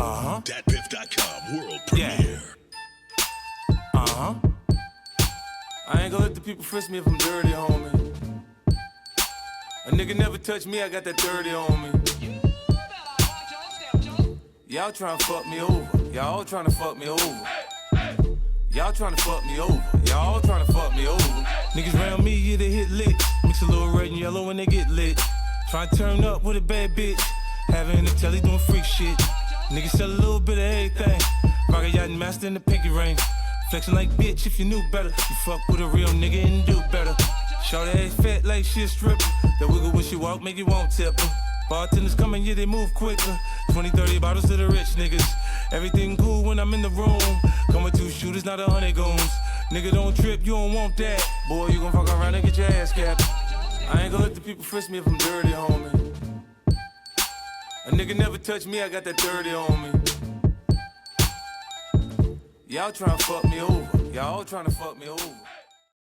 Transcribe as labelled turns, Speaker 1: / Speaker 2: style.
Speaker 1: DatPiff.com world premiere.
Speaker 2: I ain't gonna let the people frisk me if I'm dirty, homie. A nigga never touch me, I got that dirty on me. Y'all tryna fuck me over. Y'all tryna fuck me over. Y'all tryna fuck me over. Y'all tryna fuck me over. Niggas round me, yeah, they hit lit. Mix a little red and yellow when they get lit. Tryna turn up with a bad bitch. Having the telly doing freak shit. Niggas sell a little bit of everything. Rock a yacht and master in the pinky ring. Flexing like bitch if you knew better. You fuck with a real nigga and do better. Shorty ass fat like she a stripper. That wiggle when she walk make you won't tip her. Bartenders coming, yeah, they move quicker. 20, 30 bottles to the rich niggas. Everything cool when I'm in the room. Come with 2 shooters, not 100 goons. Nigga, don't trip, you don't want that. Boy, you gon' fuck around and get your ass capped. I ain't gonna let the people frisk me if I'm dirty, homie. A nigga never touch me, I got that dirty on me. Y'all tryna fuck me over. Y'all tryna fuck me over.